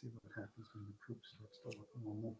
see what happens when the group starts to look normal.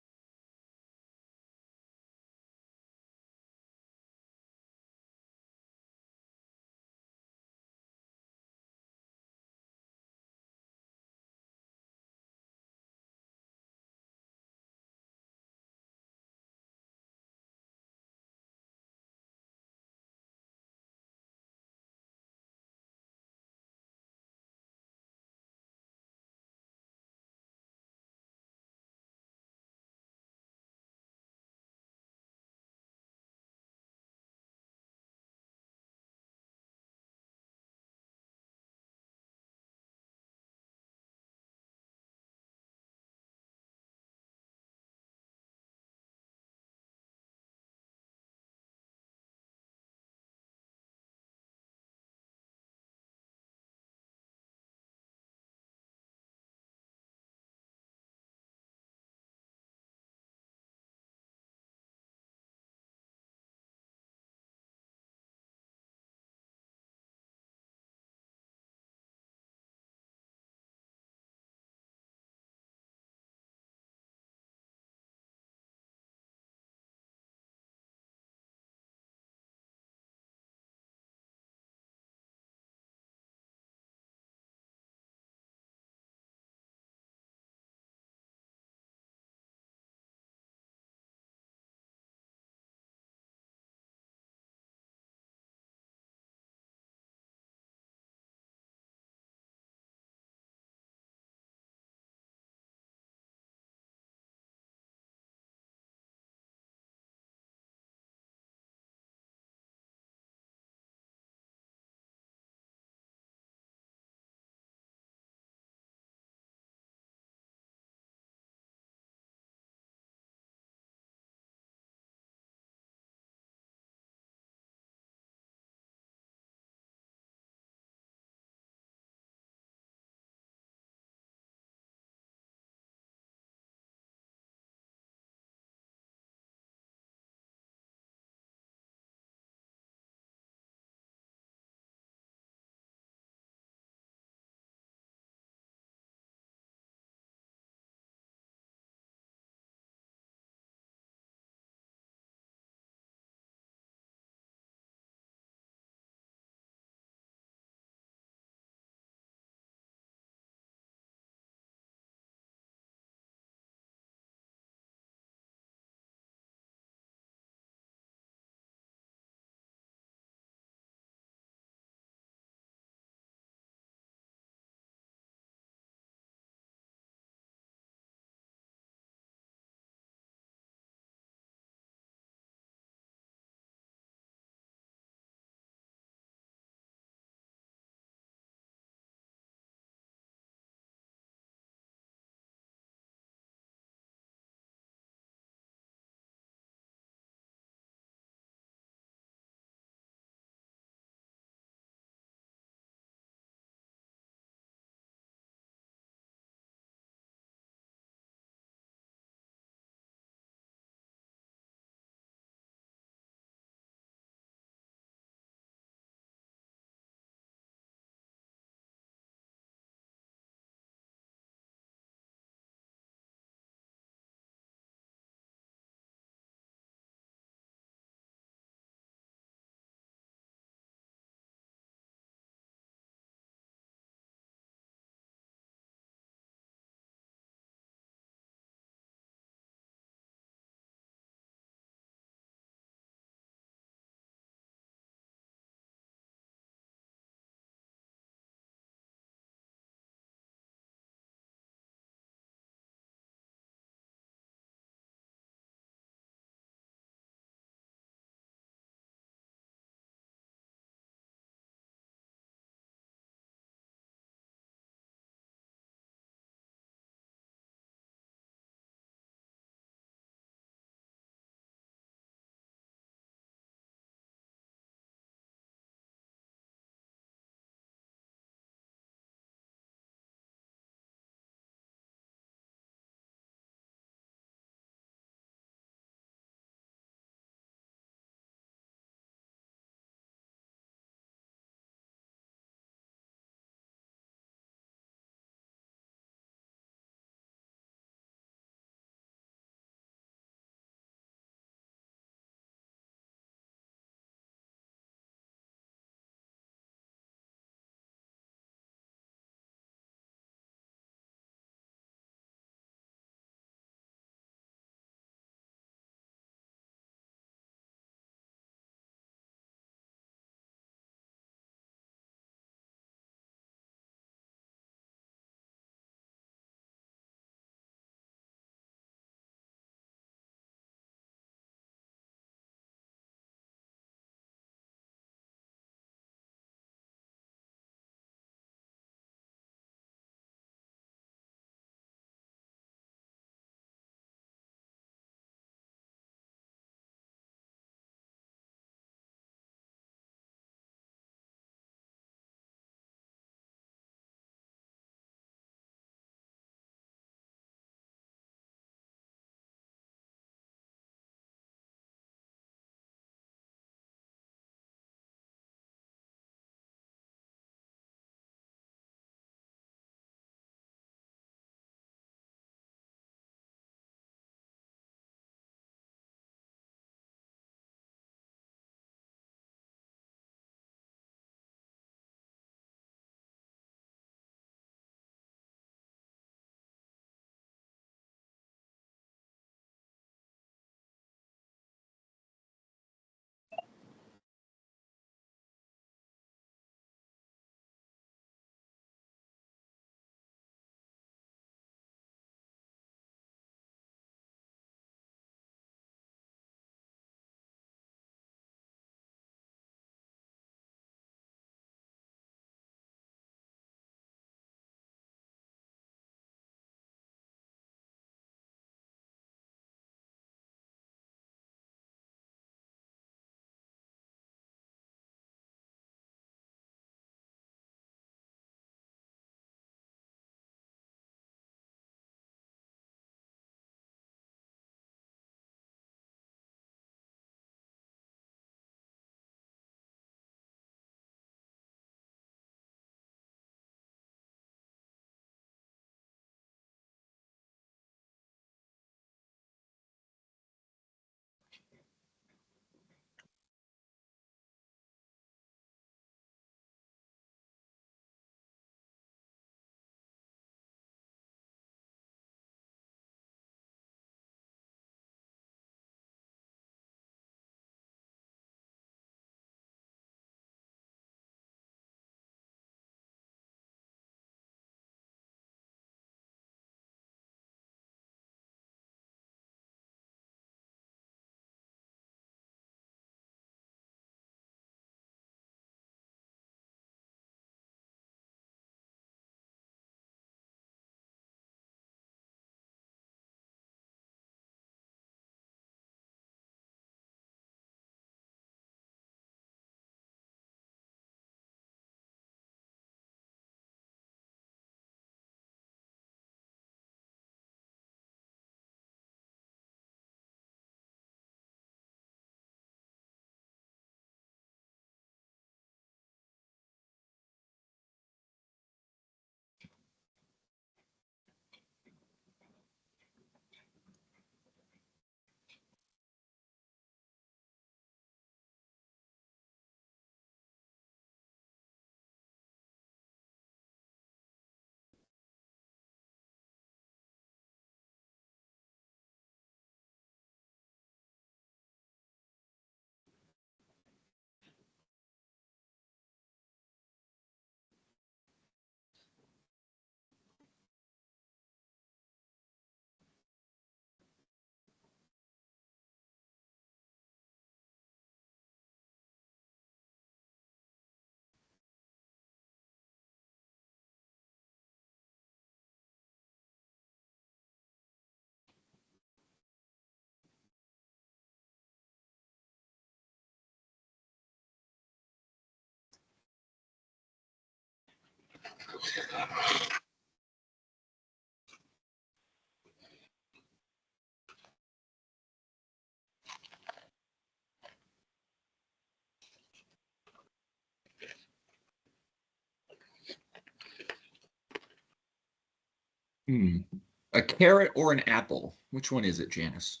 A carrot or an apple? Which one is it, Janice?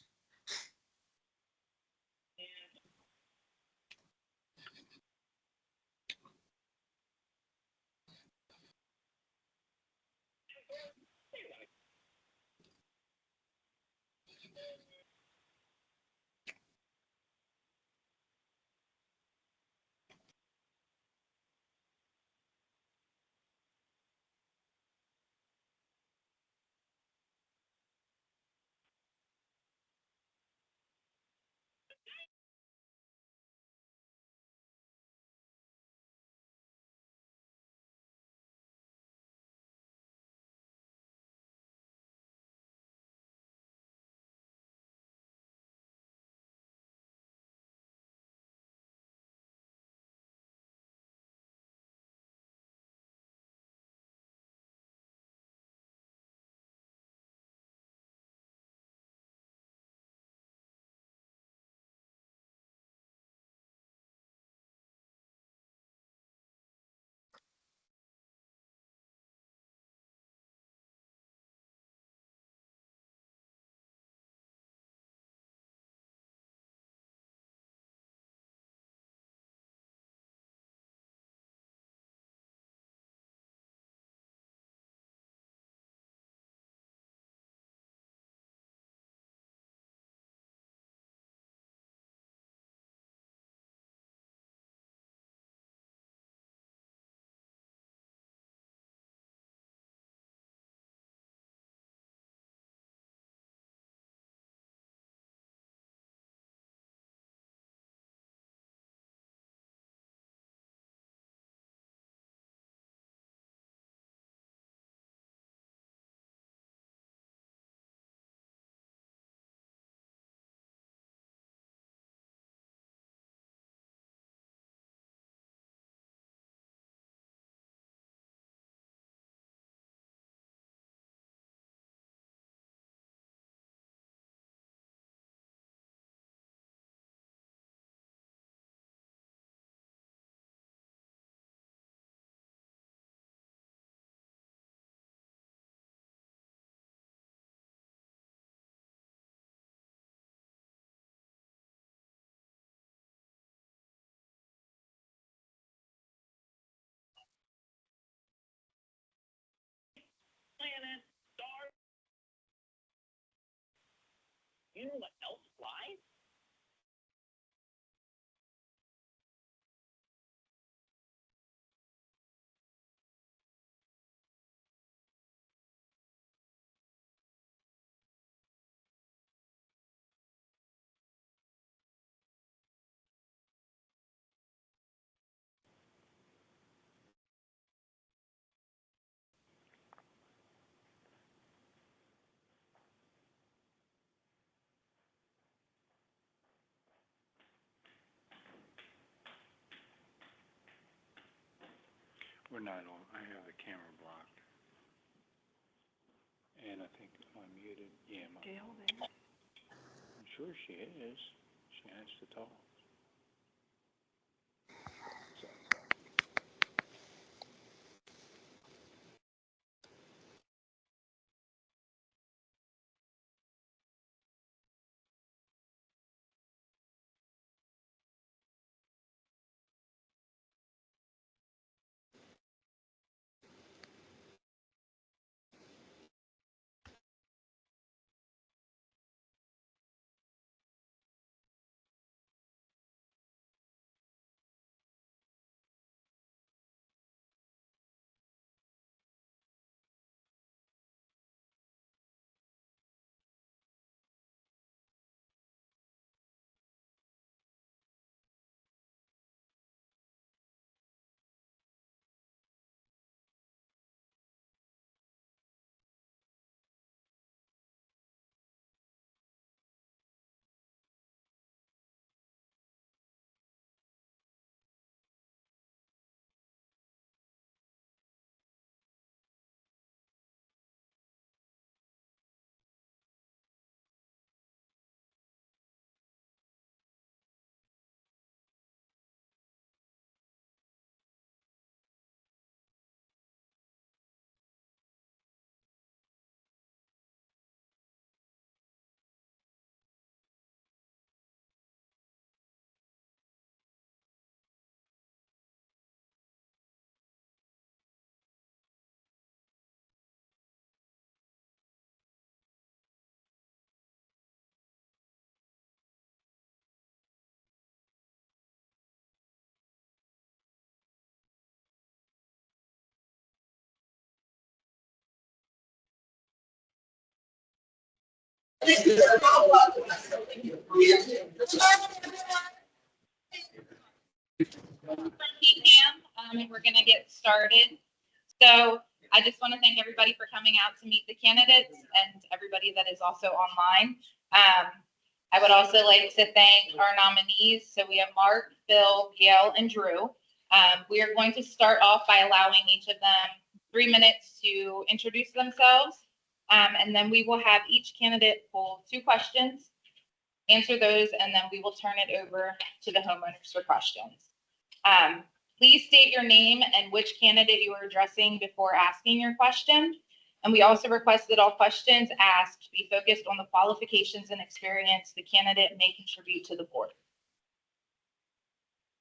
You know what else flies? We're not on. I have the camera blocked. And I think I'm muted. Yeah, Gail there? I'm sure she is. She has to talk. So, And we're going to get started. So I just want to thank everybody for coming out to meet the candidates and everybody that is also online. I would also like to thank our nominees. So we have Mark, Phil, Gail, and Drew. We are going to start off by allowing each of them 3 minutes to introduce themselves. And then we will have each candidate pull 2 questions, answer those, and then we will turn it over to the homeowners for questions. Please state your name and which candidate you are addressing before asking your question. And we also request that all questions asked be focused on the qualifications and experience the candidate may contribute to the board.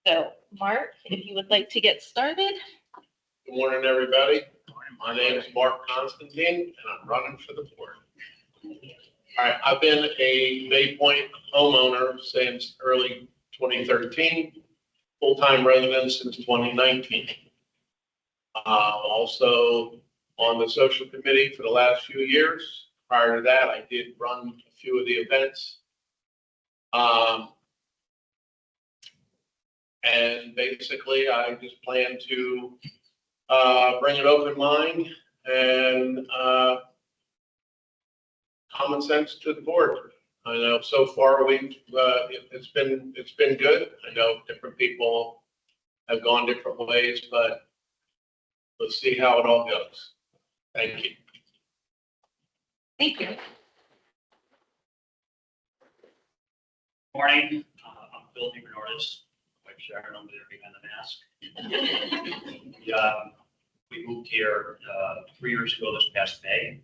So, Mark, if you would like to get started. Good morning, everybody. My name is Mark Constantine, and I'm running for the board. All right, I've been a Bay Point homeowner since early 2013, full-time resident since 2019. Also on the social committee for the last few years. Prior to that, I did run a few of the events. And basically, I just plan to bring an open mind and common sense to the board. I know so far it's been good. I know different people have gone different ways, but let's see how it all goes. Thank you. Thank you. Morning, I'm Bill DeBernardis, wife Sharon over there behind the mask. We moved here 3 years ago this past May,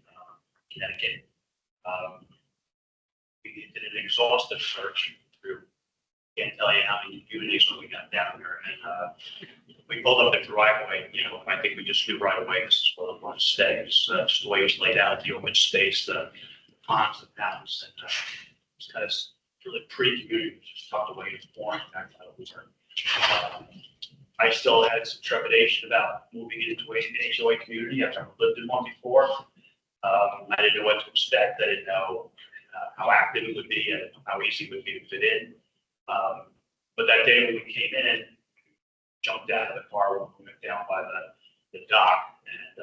Connecticut. We did an exhaustive search through, can't tell you how many communities when we got down there. And we pulled up the driveway, I think we just knew right away this is where we want to stay. It's just the way it was laid out, the open space, the ponds, the fountains, and it's kind of really pretty community, just tucked away in the foreign. I still had some trepidation about moving into an HOA community. I've never lived in one before. I didn't know what to expect. I didn't know how active it would be and how easy it would be to fit in. But that day when we came in, jumped out of the car when we went down by the dock, and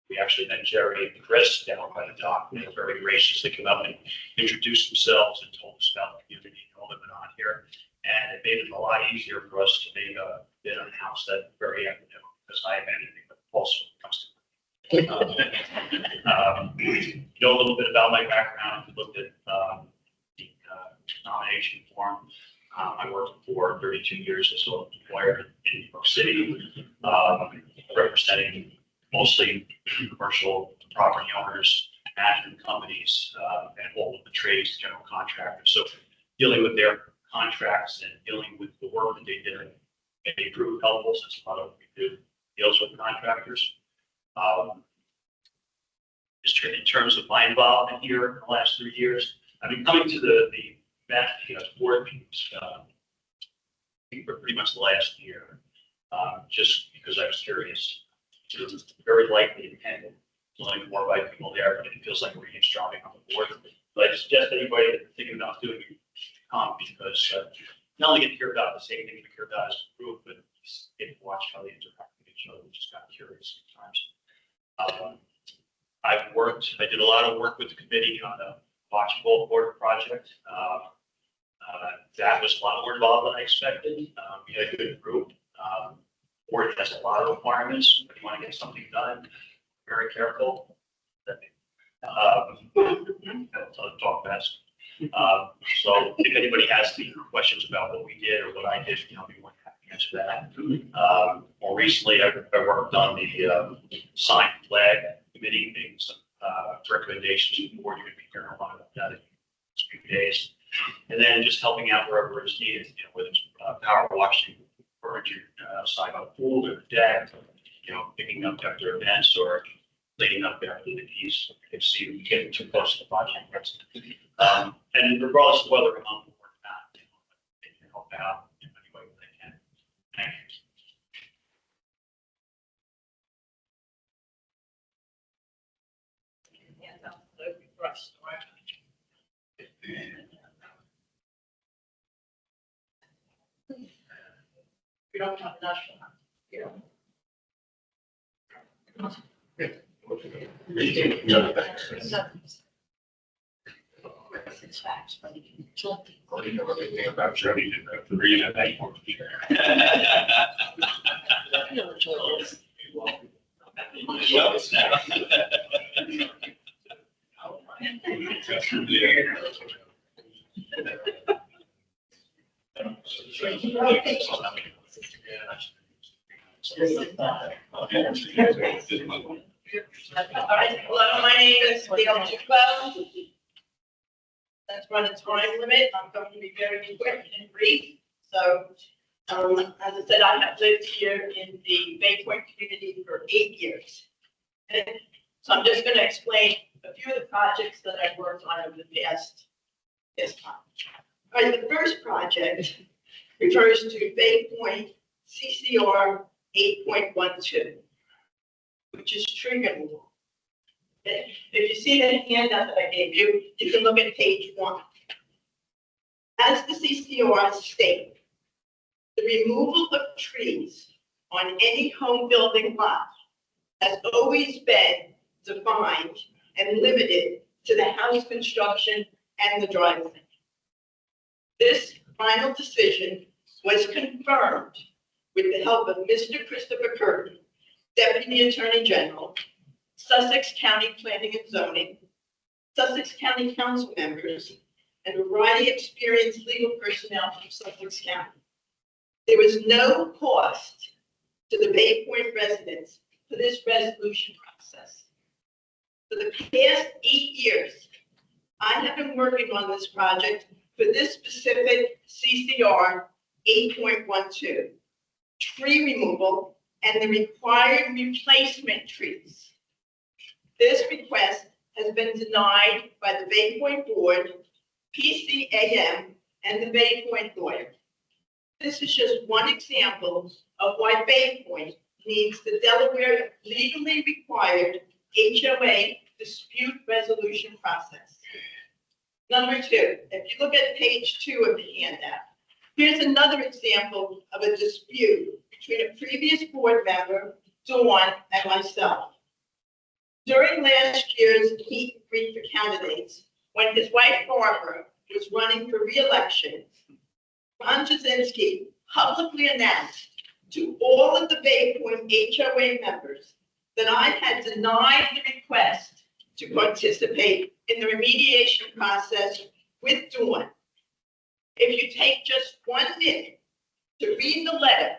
we actually met Jerry and Chris down by the dock. They very graciously came up and introduced themselves and told us about the community and all that went on here. And it made it a lot easier for us to make a bid on a house that very afternoon, because I have anything but pulse when it comes to know a little bit about my background. We looked at the nomination form. I worked for 32 years as a lawyer in New York City, representing mostly commercial property owners, management companies, and all of the trades, general contractors. So dealing with their contracts and dealing with the work that they did, they proved helpful since a lot of what we do deals with contractors. Just in terms of my involvement here in the last 3 years, I've been coming to the board meetings, I think for pretty much the last year, just because I was curious. Very likely intended to learn more about people there, but it feels like we're eavesdropping on the board. But I suggest anybody that's thinking about doing it, come, because not only get to hear about the same things we hear about as a group, but get to watch how they interact with each other, which is kind of curious sometimes. I did a lot of work with the committee on the Bocce Board project. That was a lot more involved than I expected. We had a good group. Board has a lot of requirements. If you want to get something done, very careful. I'll talk fast. So if anybody has any questions about what we did or what I did, I'll be more than happy to answer that. More recently, I worked on the sign flag committee, making some recommendations to the board. You're going to be hearing a lot about that in a few days. And then just helping out wherever it's needed, whether it's power washing, furniture, outside on the pool or the deck, picking up after events or cleaning up after the piece. You can see we getting too close to the project. And regardless of whether I'm on board or not, they can help out in any way that they can. Thank you. Yeah, absolutely. Right. You don't have enough. Yeah. It's facts, but you can talk. You know everything about Jody, didn't have to read it anymore. You know, enjoy this. All right, hello, my name is Gail Duquel. Let's run a time limit. I'm going to be very quick and brief. So, as I said, I have lived here in the Bay Point community for 8 years. And so I'm just going to explain a few of the projects that I've worked on over the past time. All right, the first project refers to Bay Point CCR 8.12, which is tree removal. If you see the handout that I gave you, you can look at page 1. As the CCR states, the removal of trees on any home building lot has always been defined and limited to the house construction and the driveway. This final decision was confirmed with the help of Mr. Christopher Curtin, Deputy Attorney General, Sussex County Planning and Zoning, Sussex County Council members, and a variety of experienced legal personnel from Sussex County. There was no cost to the Bay Point residents for this resolution process. For the past 8 years, I have been working on this project for this specific CCR 8.12, tree removal and the required replacement trees. This request has been denied by the Bay Point Board, PCAM, and the Bay Point lawyer. This is just one example of why Bay Point needs the Delaware legally required HOA dispute resolution process. Number 2, if you look at page 2 of the handout, here's another example of a dispute between a previous board member, Dawn, and myself. During last year's meet and greet for candidates, when his wife Barbara was running for re-election, Ron Jasinski publicly announced to all of the Bay Point HOA members that I had denied the request to participate in the remediation process with Dawn. If you take just 1 minute to read the letter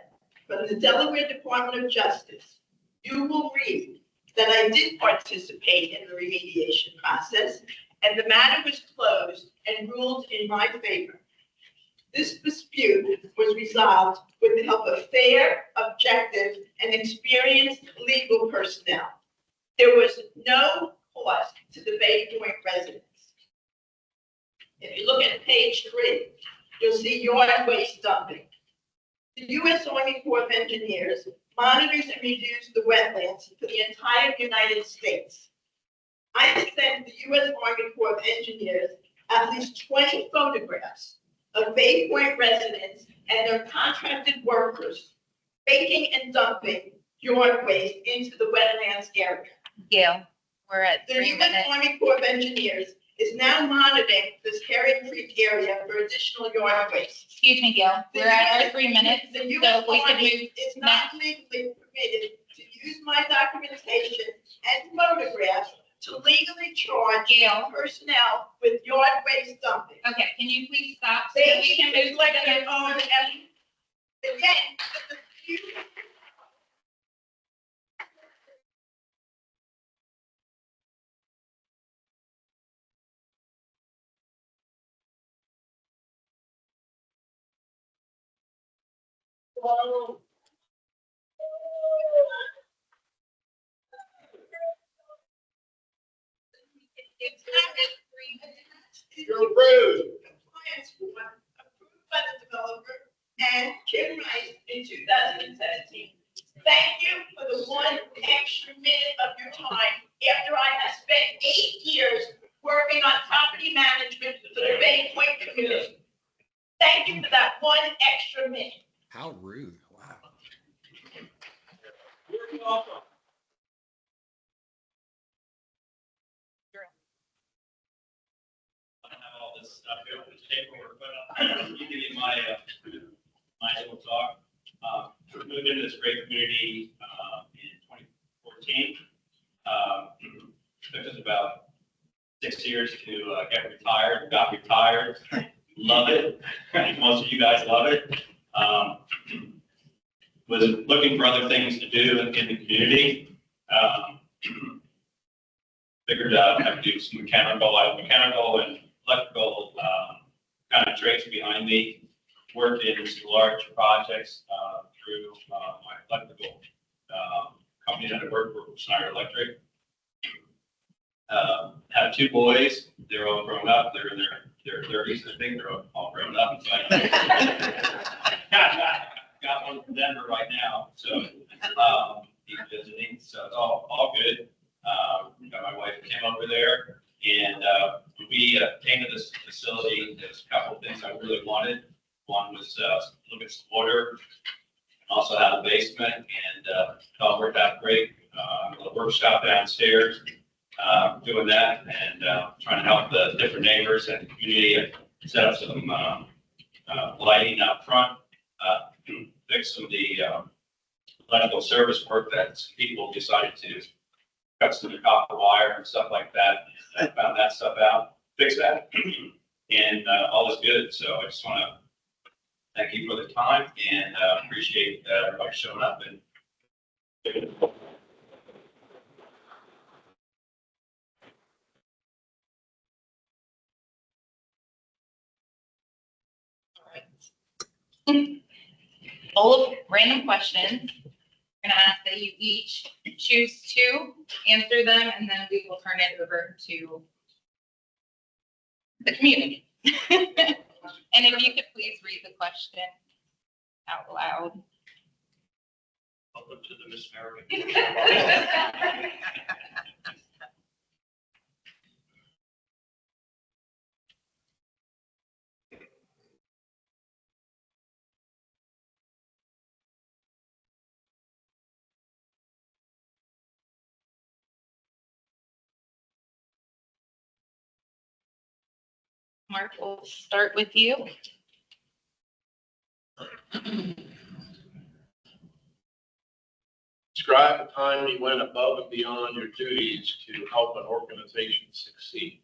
from the Delaware Department of Justice, you will read that I did participate in the remediation process and the matter was closed and ruled in my favor. This dispute was resolved with the help of fair, objective, and experienced legal personnel. There was no cost to the Bay Point residents. If you look at page 3, you'll see yard waste dumping. The U.S. Army Corps of Engineers monitors and reviews the wetlands for the entire United States. I sent the U.S. Army Corps of Engineers at least 20 photographs of Bay Point residents and their contracted workers baking and dumping yard waste into the wetlands area. Gail, we're at The 3 U.S. minutes. Army Corps of Engineers is now monitoring this Herring Creek area for additional yard waste. Excuse me, Gail, we're at our 3 minutes, The so U.S. we could Army move. is not legally permitted to use my documentation and photographs to legally charge Gail, personnel with yard waste dumping. okay, can you please stop so that we can move to Like the their next own, one? and again, the dispute. Whoa. It's not in 3 minutes. You're approved. Compliance form approved by the developer and Kim Rice in 2017. Thank you for the 1 extra minute of your time after I have spent 8 years working on property management for the Bay Point community. Thank you for that one extra minute. How rude. Wow. I don't have all this stuff here with the paperwork, but I'll give you my little talk. We moved into this great community in 2014. Took us about 6 years to get retired. Got retired. Love it. Most of you guys love it. Was looking for other things to do in the community. Figured out I could do some mechanical and electrical kind of trades behind me. Worked in some large projects through my electrical company that I worked for, Schneider Electric. Have 2 boys. They're all grown up. They're in their 30s. I think they're all grown up. Got one from Denver right now, so he's visiting. So it's all good. My wife came over there, and we came to this facility. There's a couple of things I really wanted. One was look at some water, also have a basement, and it all worked out great. A workshop downstairs, doing that, and trying to help the different neighbors and community and set up some lighting out front, fix some of the electrical service work that people decided to cut some of the copper wire and stuff like that. I found that stuff out, fix that, and all is good. So I just want to thank you for the time and appreciate everybody showing up. And Full of random questions. I'm gonna ask that you each choose 2, answer them, and then we will turn it over to the community. And if you could please read the question out loud. welcome to the Miss America. Mark, we'll start with you. Describe a time you went above and beyond your duties to help an organization succeed.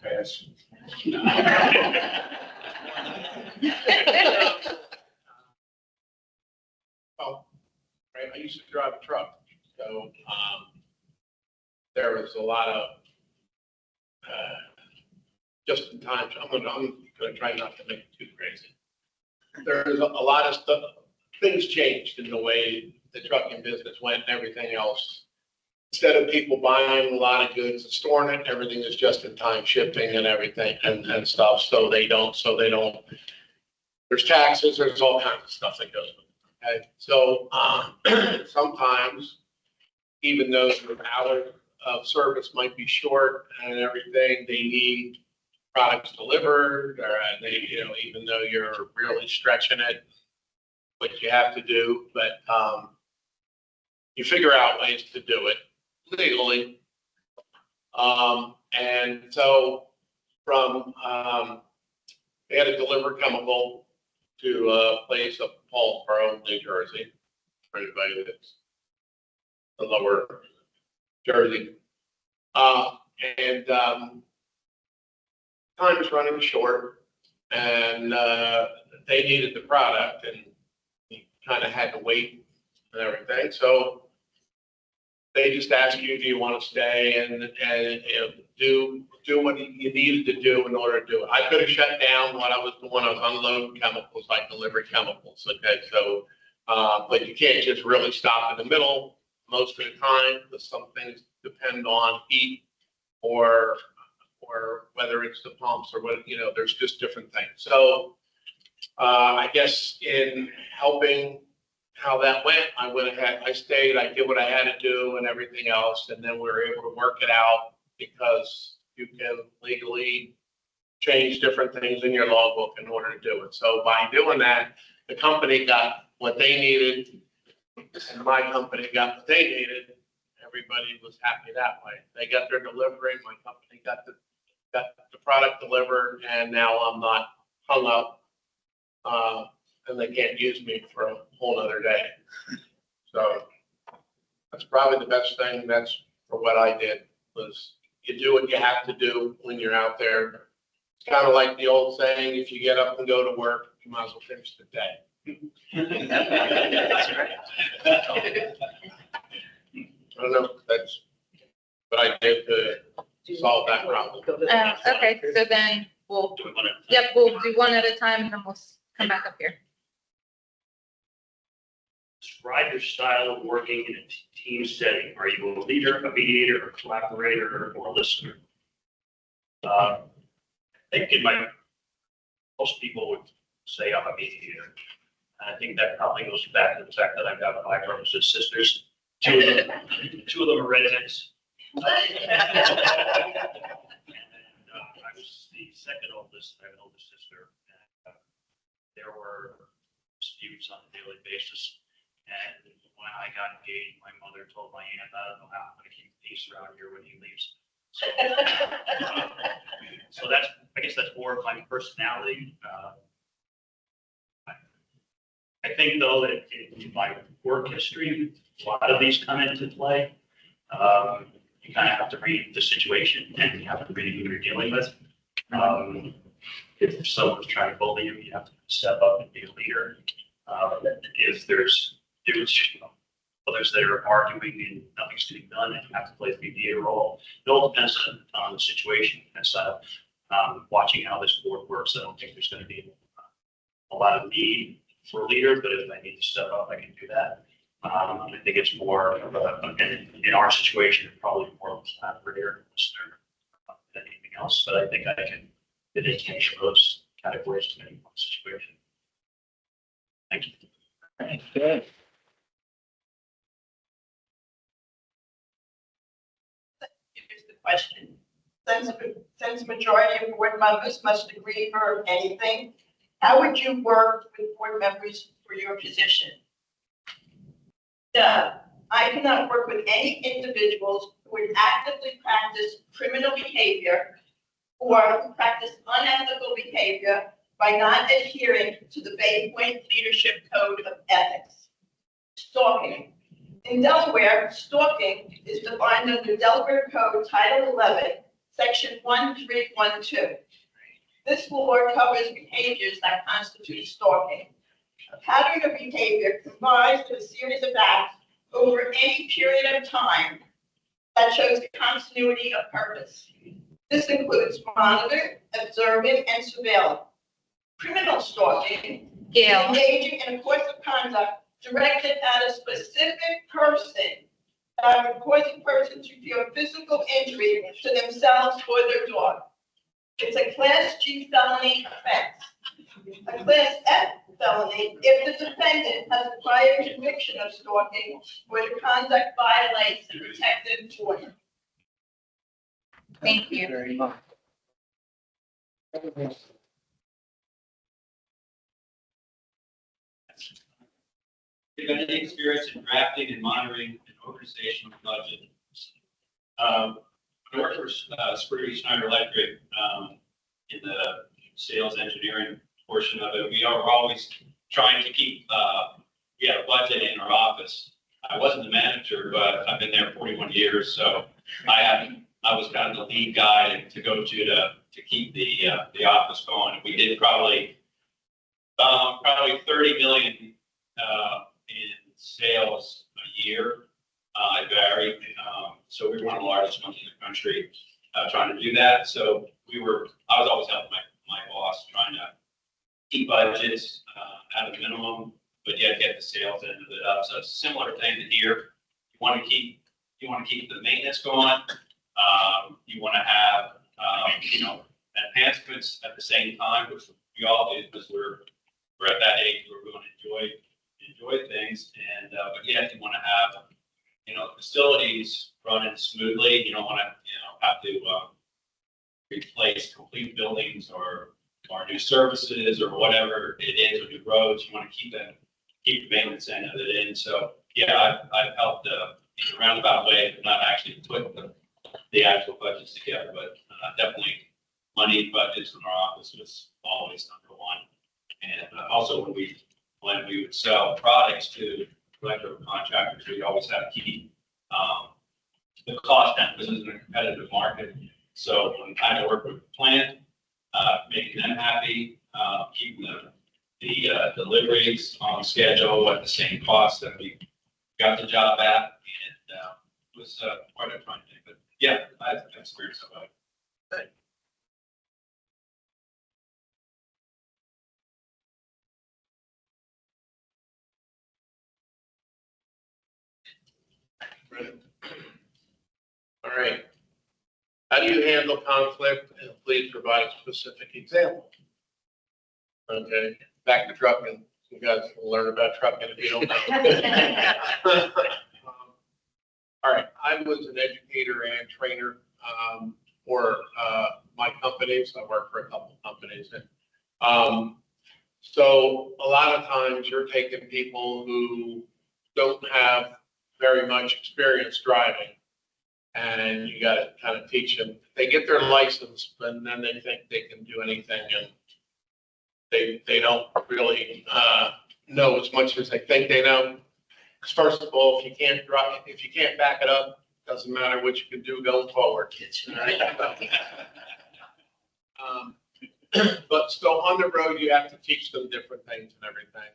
Pass. Well, right, I used to drive a truck, so there was a lot of just in time. I'm gonna try not to make it too crazy. There's a lot of stuff. Things changed in the way the trucking business went and everything else. Instead of people buying a lot of goods and storing it, everything is just in time shipping and everything and stuff. So they don't. There's taxes. There's all kinds of stuff that goes with it. Okay, so sometimes, even though the hours of service might be short and everything, they need products delivered, or they, even though you're really stretching it, what you have to do, but you figure out ways to do it legally. And so from, they had to deliver chemical to a place up in Paulsboro, New Jersey, for anybody that's the lower Jersey. And time is running short, and they needed the product, and you kind of had to wait and everything. So they just asked you, do you want to stay and do what you needed to do in order to do it. I could have shut down what I was doing. I was unloading chemicals, like delivery chemicals. Okay, so but you can't just really stop in the middle most of the time, because some things depend on heat or whether it's the pumps or what, there's just different things. So I guess in helping how that went, I went ahead, I stayed, I did what I had to do and everything else, and then we were able to work it out because you can legally change different things in your logbook in order to do it. So by doing that, the company got what they needed, and my company got what they needed. Everybody was happy that way. They got their delivery, my company got the product delivered, and now I'm not hung up. And they can't use me for a whole nother day. So that's probably the best thing. That's for what I did, was you do what you have to do when you're out there. It's kind of like the old saying, if you get up and go to work, you might as well finish the day. That's right. I don't know, that's what I did to solve that problem. Okay, so then we'll, Do we want to? yep, we'll do one at a time and then we'll come back up here. Describe your style of working in a team setting. Are you a leader, a mediator, a collaborator, or a listener? I think most people would say I'm a mediator. And I think that probably goes back to the fact that I've got 5 brothers and sisters. Two of them are redheads. I was the second oldest. I have an older sister. And, there were disputes on a daily basis. And when I got engaged, my mother told my aunt, I don't know how I'm going to keep peace around here when he leaves. So that's, I guess that's more of my personality. I think though that in my work history, a lot of these come into play. You kind of have to read the situation and you have to read who you're dealing with. If someone's trying to bully you, you have to step up and be a leader. If there's others that are arguing and nothing's getting done, and you have to play the mediator role. It all depends on the situation. And so, watching how this board works, I don't think there's going to be a lot of need for a leader, but if I need to step up, I can do that. I think it's more of and in our situation, it's probably more of a collaborator than anything else, but I think I can fit into each of those categories to any one situation. Thank you. Thanks, Ted. Here's the question. Since majority of board members must agree for anything, how would you work with board members for your position? I cannot work with any individuals who would actively practice criminal behavior or practice unethical behavior by not adhering to the Bay Point Leadership Code of Ethics. Stalking. In Delaware, stalking is defined under Delaware Code Title 11, Section 1312. This law covers behaviors that constitute stalking. A pattern of behavior comprised of a series of acts over any period of time that shows the continuity of purpose. This includes monitoring, observing, and surveilling. Criminal stalking is Gail, engaging in a course of conduct directed at a specific person that would cause a person to feel physical injury to themselves or their dog. It's a Class G felony offense. A Class F felony if the defendant has a prior conviction of stalking where the conduct violates the protective order. thank you. Very much. Do you have any experience in drafting and monitoring an organizational budget? I worked for Springer Schneider Electric in the sales engineering portion of it. We are always trying to keep, we had a budget in our office. I wasn't the manager, but I've been there 41 years, so I was kind of the lead guy to go to keep the office going. We did probably 30 million in sales a year. It varied. So we were one of the largest ones in the country trying to do that. So I was always helping my boss trying to keep budgets at a minimum, but yet get the sales end of it up. So it's a similar thing to here. You want to keep the maintenance going. You want to have enhancements at the same time, which we all do because we're we're at that age where we want to enjoy things. And, but yeah, you want to have, facilities running smoothly. You don't want to, have to, replace complete buildings or new services or whatever it is, or new roads. You want to keep the maintenance end of it in. So yeah, I've helped in a roundabout way, but not actually put the actual budgets together, but definitely money budgets in our office was always number one. And also when we would sell products to electrical contractors, we always had to keep the cost down because it was in a competitive market. So when I had to work with the plant, making them happy, keeping the deliveries on schedule at the same cost that we got the job at, and it was quite a fun thing. But yeah, I've experienced it. All right. How do you handle conflict, and please provide a specific example? Okay, back to trucking. You guys will learn about trucking if you don't know. All right, I was an educator and trainer for my companies. I worked for a couple of companies. So a lot of times you're taking people who don't have very much experience driving, and you got to kind of teach them. They get their license, and then they think they can do anything, and they don't really know as much as they think they know. Because first of all, if you can't back it up, doesn't matter what you can do going forward. Right? But still on the road, you have to teach them different things and everything.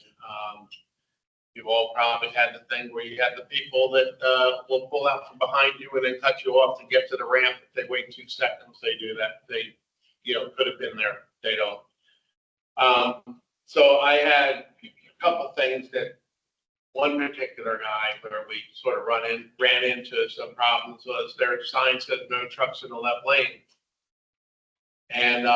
You've all probably had the thing where you have the people that will pull out from behind you and then cut you off to get to the ramp. If they wait 2 seconds, they do that. They, could have been there. They don't. So I had a couple things that one particular guy where we sort of ran into some problems was their sign said no trucks in the left lane. And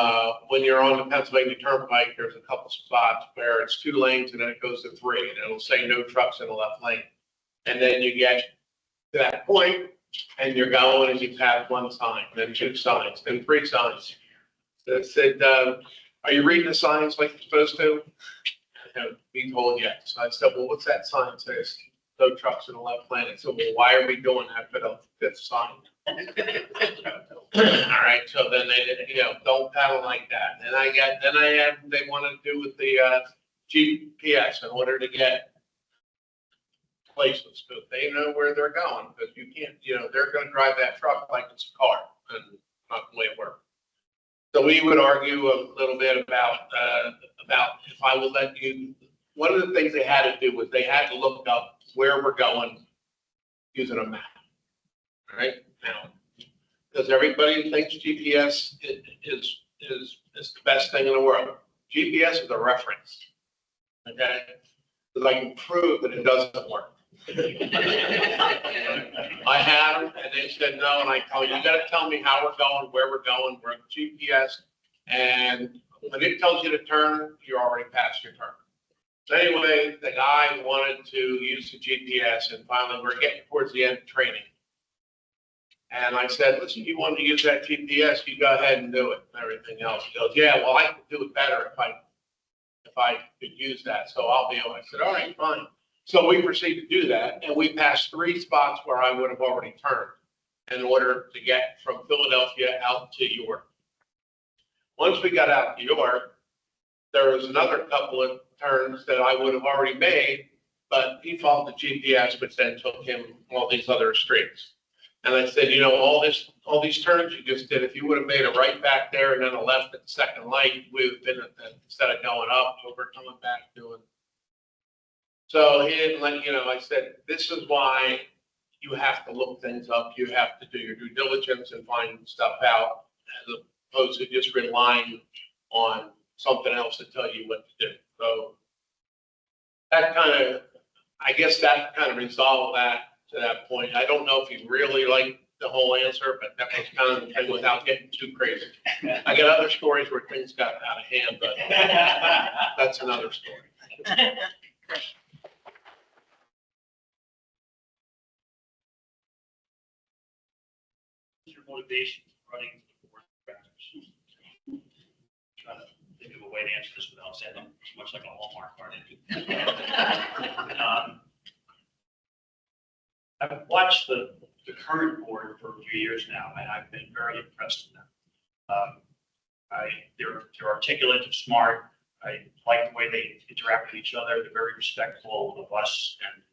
when you're on the Pennsylvania Turnpike, there's a couple spots where it's 2 lanes and then it goes to 3, and it'll say no trucks in the left lane. And then you get to that point and you're going and you pass 1 sign, then 2 signs, then 3 signs. That said, are you reading the signs like you're supposed to? And we told yes. I said, well, what's that sign says? No trucks in the left lane. I said, well, why are we doing that for the 5th sign? All right, so then they did, don't paddle like that. And they wanted to do with the GPS in order to get places, because they know where they're going, because you can't, they're going to drive that truck like it's a car, and not the way it works. So we would argue a little bit about if I would let you. One of the things they had to do was they had to look up where we're going using a map. Right now, because everybody thinks GPS is the best thing in the world. GPS is a reference. Okay, because I can prove that it doesn't work. I have, and they said no, and I tell you got to tell me how we're going, where we're going. We're on GPS, and when it tells you to turn, you're already past your turn. So anyway, the guy wanted to use the GPS, and finally we're getting towards the end of training. And I said, listen, you want to use that GPS, you go ahead and do it, and everything else. He goes, yeah, well, I could do it better if I could use that, so I'll be able. I said, all right, fine. So we proceeded to do that, and we passed 3 spots where I would have already turned in order to get from Philadelphia out to York. Once we got out to York, there was another couple of turns that I would have already made, but he followed the GPS, which then took him all these other streets. And I said, all these turns you just did, if you would have made a right back there and then a left at the second light, we would have been, instead of going up, over coming back doing. So he didn't let, I said, this is why you have to look things up. You have to do your due diligence and find stuff out, as opposed to just relying on something else to tell you what to do. So I guess that kind of resolved that to that point. I don't know if he really the whole answer, but that was kind of the thing without getting too crazy. I got other stories where things got out of hand, but that's another story. Your motivation for running for the board of directors? Trying to think of a way to answer this without sounding too much like a Walmart card. I've watched the current board for a few years now, and I've been very impressed with them. They're articulate, they're smart. I like the way they interact with each other. They're very respectful of us and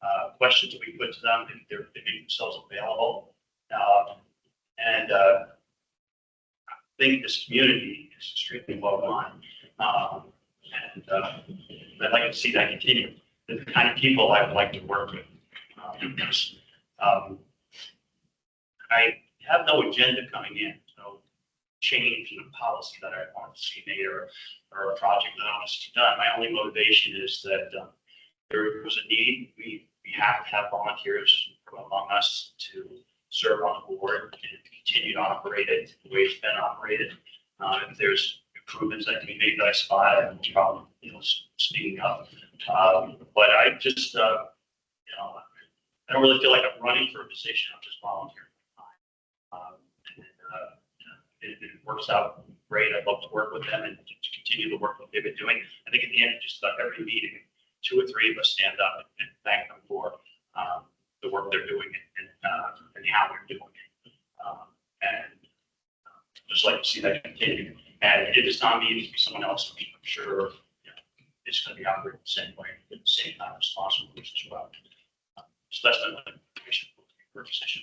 the questions that we put to them. They make themselves available. I think this community is extremely well run. I'd like to see that continue. The kind of people I would like to work with. I have no agenda coming in, no change in the policy that I want to see made or a project that I want to see done. My only motivation is that there was a need. We have to have volunteers from among us to serve on the board and continue to operate it the way it's been operated. If there's improvements that can be made that I spot, I have no problem, speaking up. But I just, I don't really feel like I'm running for a position. I'm just volunteering. It works out great. I'd love to work with them and to continue the work that they've been doing. I think at the end, just like every meeting, 2 or 3 of us stand up and thank them for the work they're doing and how they're doing it. Just like to see that continue. And it is not me, it is someone else. I'm sure it's going to be operating the same way, at the same time responsibilities as well. So that's my motivation for a position.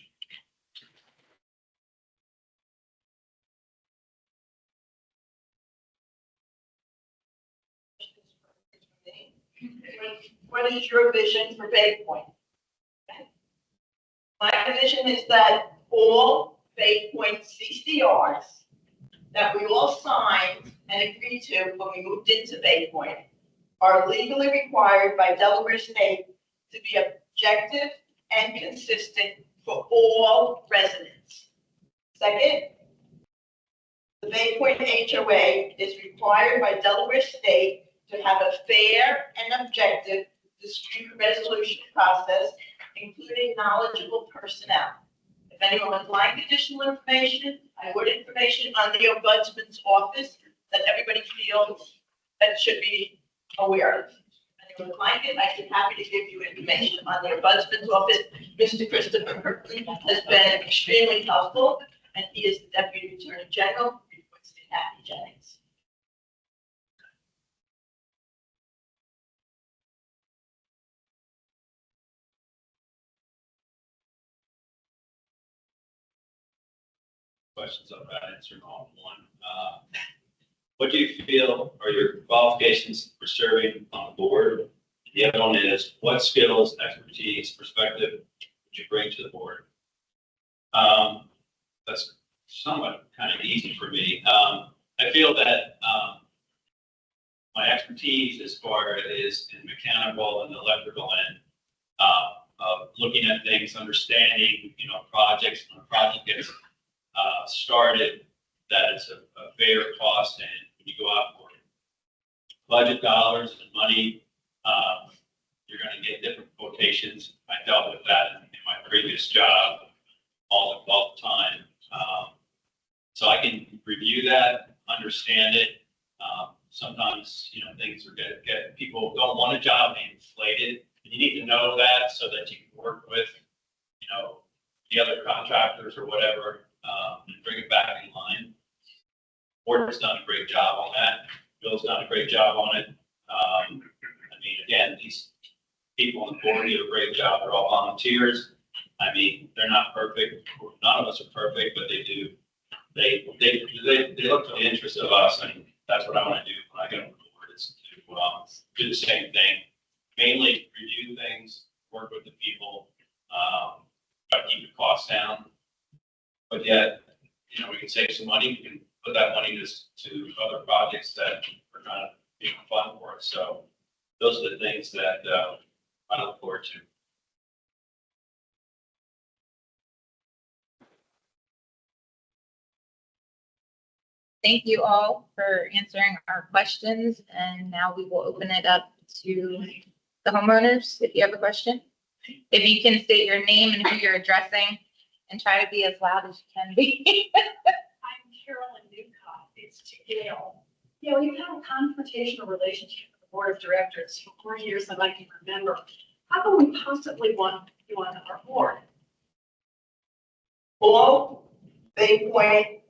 What is your vision for Bay Point? My vision is that all Bay Point CCRs that we all signed and agreed to when we moved into Bay Point are legally required by Delaware State to be objective and consistent for all residents. Second, the Bay Point HOA is required by Delaware State to have a fair and objective dispute resolution process, including knowledgeable personnel. If anyone would like additional information, I would information on the Ombudsman's office that everybody feels that should be aware of. If anyone would like it, I'd be happy to give you information on the Ombudsman's office. Mr. Christopher Kirkley has been extremely helpful, and he is the Deputy Attorney General. Reports to Kathy Jennings. Questions I've got answered all in one. What do you feel are your qualifications for serving on the board? The other one is, what skills, expertise, perspective would you bring to the board? That's somewhat kind of easy for me. I feel that my expertise as far as in mechanical and electrical end, of looking at things, understanding, projects, when a project gets started, that it's a fair cost, and when you go out for budget dollars and money, you're going to get different quotations. I dealt with that in my previous job all the time. So I can review that, understand it. Sometimes, things are get people don't want a job inflated, and you need to know that so that you can work with, the other contractors or whatever, and bring it back in line. Board's done a great job on that. Bill's done a great job on it. Again, these people on the board do a great job. They're all volunteers. They're not perfect. None of us are perfect, but they do. They look for the interest of us, and that's what I want to do when I get on the board, is to do the same thing. Mainly review things, work with the people, try to keep the costs down. But yet, we can save some money. We can put that money to other projects that are kind of fun for us. So those are the things that I look forward to. thank you all for answering our questions. And now we will open it up to the homeowners. If you have a question, if you can state your name and who you're addressing and try to be as loud as you can be. I'm Carolyn Newcott. It's to Gail. You know, we've had a confrontational relationship with the board of directors for 4 years that I can remember. How can we possibly want you on our board? All Bay Point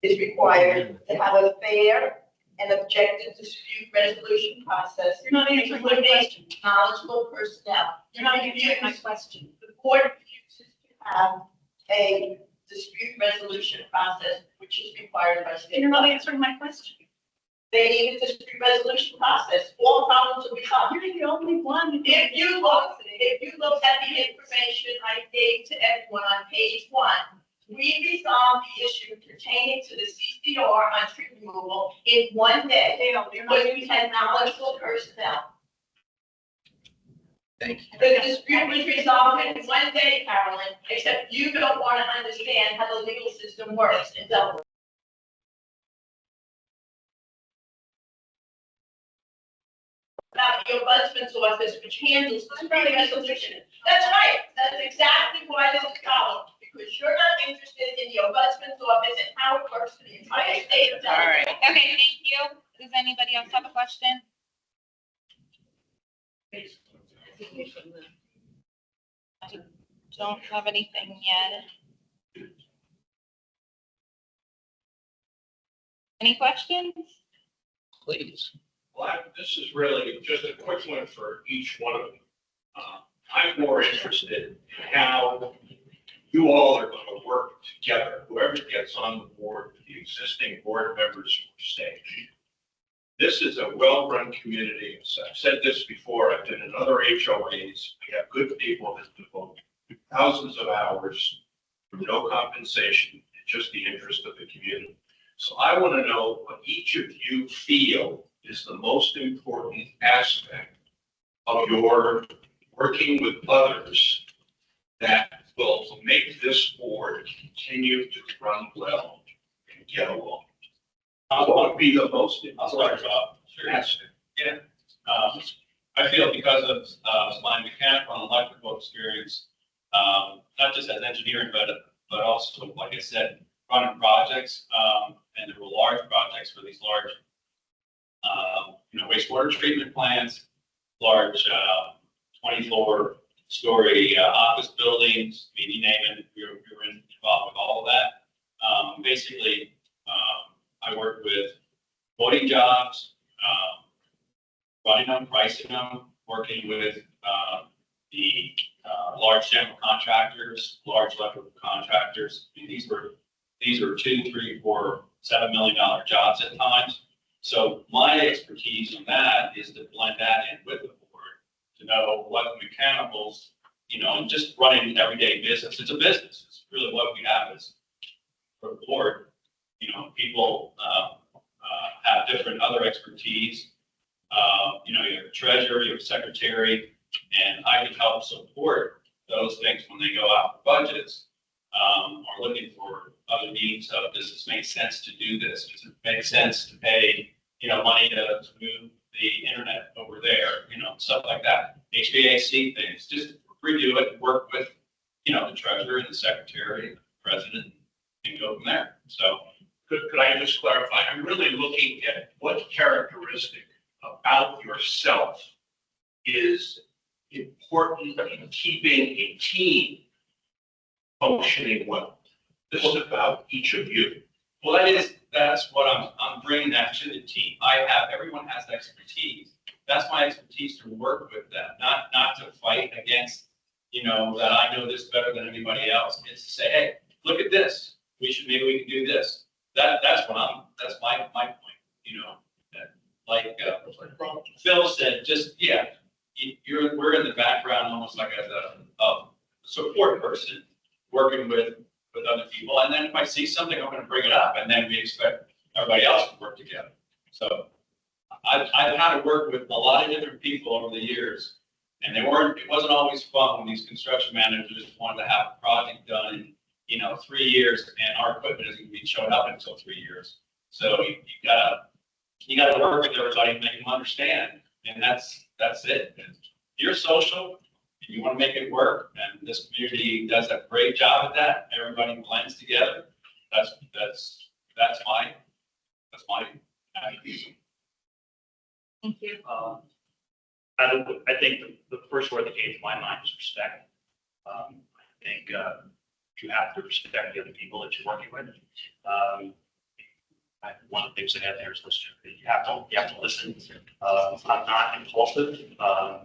is required to have a fair and objective dispute resolution process. You're not answering my including question. knowledgeable personnel. You're not answering my question. The board refuses to have a dispute resolution process, which is required by state You're law. not answering my question. They need a dispute resolution process. All problems will be solved. You're the only one. If you look at the information I gave to everyone on page 1, we resolved the issue pertaining to the CCR on tree removal in 1 day. Gail, you're not Because we had knowledgeable personnel. Thank you. The dispute was resolved in 1 day, Carolyn, except you don't want to understand how the legal system works in Delaware. About your ombudsman's office, which handles dispute resolution. That's right. That's exactly why this is a problem, because you're not interested in the ombudsman's office and how it works for the entire state of Delaware. Okay, thank you. Does anybody else have a question? I don't have anything yet. Any questions? Please. Well, this is really just a quick one for each one of them. I'm more interested in how you all are going to work together, whoever gets on the board, the existing board members who stay. This is a well-run community. I've said this before, I've been in other HOAs. We have good people that devote thousands of hours for no compensation, just the interest of the community. So I want to know what each of you feel is the most important aspect of your working with others that will make this board continue to run well and get along. What would be the most I'll start, important Bob. Sure. aspect? Yeah. I feel because of my mechanical and electrical experience, not just as engineering, but also, like I said, running projects, and there were large projects for these large, wastewater treatment plants, large 24-story office buildings, I mean, you name it, we were involved with all of that. Basically, I worked with voting jobs, running them, pricing them, working with the large general contractors, large electrical contractors. I mean, these were $2, $3, $4, $7 million jobs at times. So my expertise on that is to blend that in with the board to know what the mechanicals, and just running everyday business. It's a business. It's really what we have is for the board. People have different other expertise. You have a treasurer, you have a secretary, and I can help support those things when they go out for budgets, or looking for other needs of, does this make sense to do this? Does it make sense to pay, money to move the internet over there, stuff like that. HVAC things, just redo it, work with, the treasurer and the secretary, and the president, and go from there. So. Could I just clarify? I'm really looking at what characteristic about yourself is important in keeping a team functioning well. This is about each of you. Well, that's what I'm bringing that to the team. Everyone has expertise. That's my expertise, to work with them, not to fight against, that I know this better than anybody else. It's to say, hey, look at this. Maybe we can do this. That's my point, that, like Phil said, we're in the background almost like as a support person working with other people. And then if I see something, I'm going to bring it up, and then we expect everybody else to work together. So I've had to work with a lot of different people over the years, and it wasn't always fun when these construction managers wanted to have a project done in 3 years, and our equipment isn't going to be showing up until 3 years. So you gotta work with everybody and make them understand, and that's it. And you're social, and you want to make it work, and this community does a great job at that. Everybody blends together. That's my idea. Thank you. I think the first word that came to my mind is respect. I think you have to respect the other people that you're working with. One of the things I have there is listen. You have to listen. I'm not impulsive. I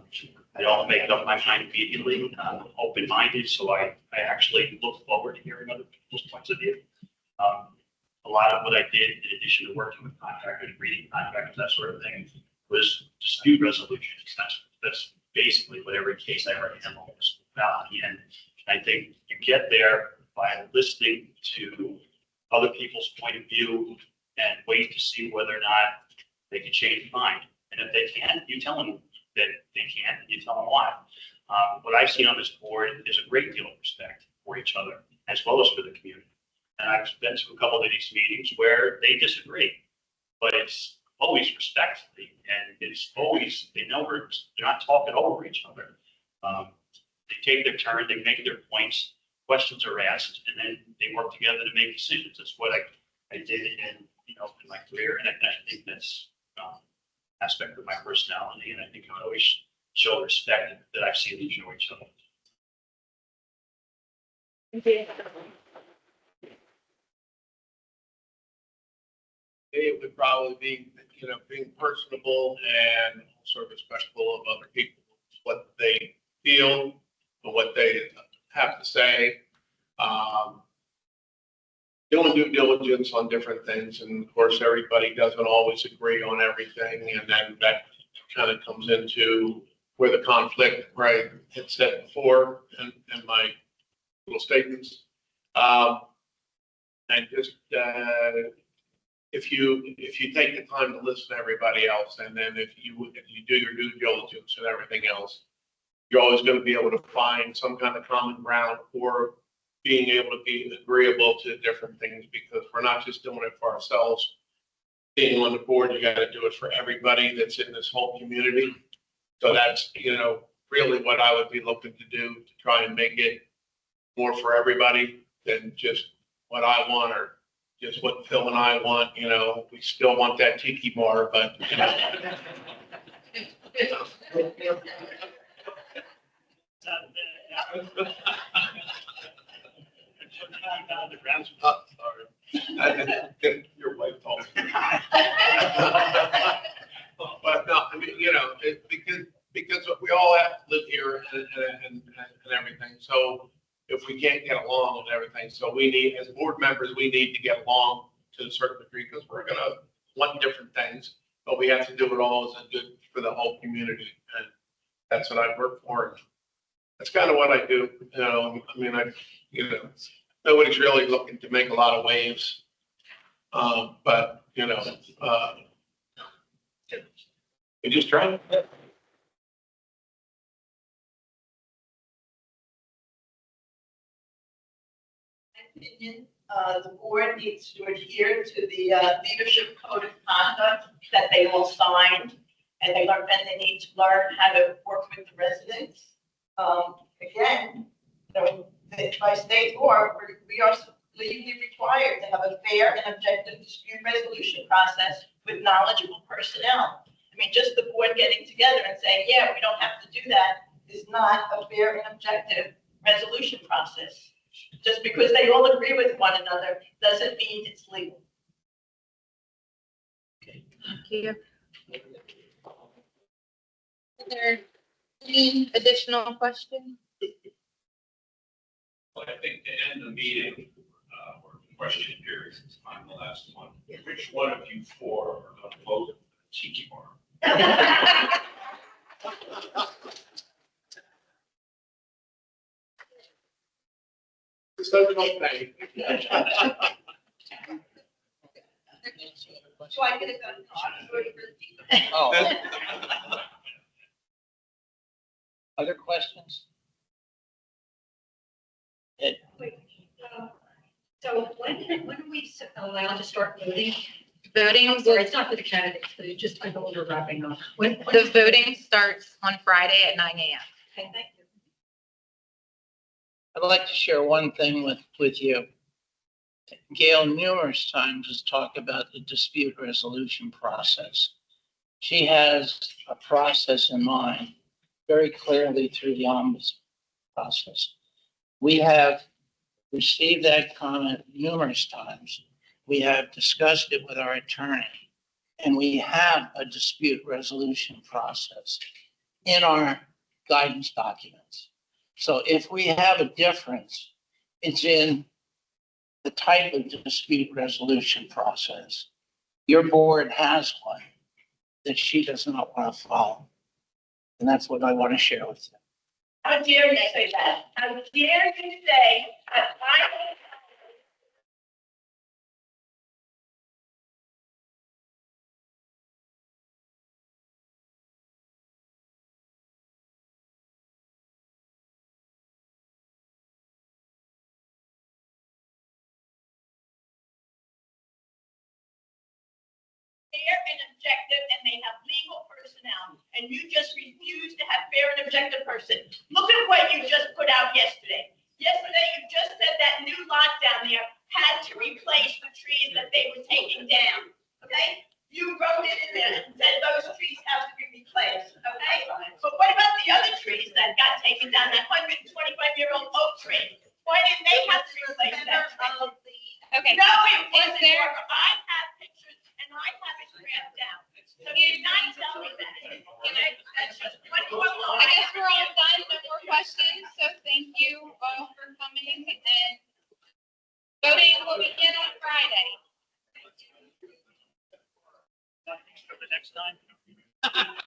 don't make up my mind immediately. I'm open-minded, so I actually look forward to hearing other people's points of view. A lot of what I did, in addition to working with contractors, reading contractors, that sort of thing, was dispute resolutions. That's basically what every case I ever handled was about. And I think you get there by listening to other people's point of view and wait to see whether or not they can change their mind. And if they can't, you tell them that they can't, and you tell them why. What I've seen on this board is a great deal of respect for each other, as well as for the community. And I've been to a couple of these meetings where they disagree, but it's always respectfully, and it's always, they know they're not talking over each other. They take their turn, they make their points, questions are asked, and then they work together to make decisions. That's what I did in my career, and I think that's aspect of my personality, and I think I always show respect that I've seen each know each other. It would probably be, being personable and also respectful of other people, what they feel, and what they have to say. Doing due diligence on different things, and of course, everybody doesn't always agree on everything, and then that kind of comes into where the conflict, right, had said before in my little statements. And just if you take the time to listen to everybody else, and then if you do your due diligence and everything else, you're always going to be able to find some kind of common ground for being able to be agreeable to different things, because we're not just doing it for ourselves. Being on the board, you got to do it for everybody that's in this whole community. So that's, really what I would be looking to do, to try and make it more for everybody than just what I want or just what Phil and I want. We still want that tiki bar, but your wife told me. But no, I mean, because we all have to live here and everything. So if we can't get along with everything, so we need, as board members, we need to get along to a certain degree, because we're gonna want different things, but we have to do it all as a good for the whole community. And that's what I work for. That's kind of what I do. Nobody's really looking to make a lot of waves. But, we just try. Opinion, the board needs to adhere to the leadership code of conduct that they all signed, and they need to learn how to work with the residents. Again, by state law, we are legally required to have a fair and objective dispute resolution process with knowledgeable personnel. I mean, just the board getting together and saying, yeah, we don't have to do that, is not a fair and objective resolution process. Just because they all agree with one another doesn't mean it's legal. Thank you. Are there any additional questions? Well, I think to end the meeting, or question period, I'm the last one. Which one of you four are going to vote for the tiki bar? So okay. So I could have gotten caught. Oh. Other questions? So when are we allowed to start voting? Voting I'm sorry, will, it's not for the candidates, but it just, I know we're wrapping up. the voting starts on Friday at 9 a.m. Okay, thank you. I'd like to share one thing with you. Gail numerous times has talked about the dispute resolution process. She has a process in mind very clearly through the ombudsman process. We have received that comment numerous times. We have discussed it with our attorney, and we have a dispute resolution process in our guidance documents. So if we have a difference, it's in the type of dispute resolution process. Your board has one that she does not want to follow. And that's what I want to share with you. How dare you say that? How dare you say that I fair and objective, and they have legal personnel, and you just refuse to have fair and objective person. Look at what you just put out yesterday. Yesterday, you just said that new lot down there had to replace the trees that they were taking down, okay? You wrote it in there and said those trees have to be replaced, okay? But what about the other trees that got taken down, that 125-year-old oak tree? Why didn't they have to replace that tree? Okay. No, it wasn't, there- Barbara. I have pictures and I have it graphed down. So you're not telling me that. Okay? That's just one more lie. I guess we're all done. No more questions. So thank you all for coming, and voting will begin on Friday. For the next time?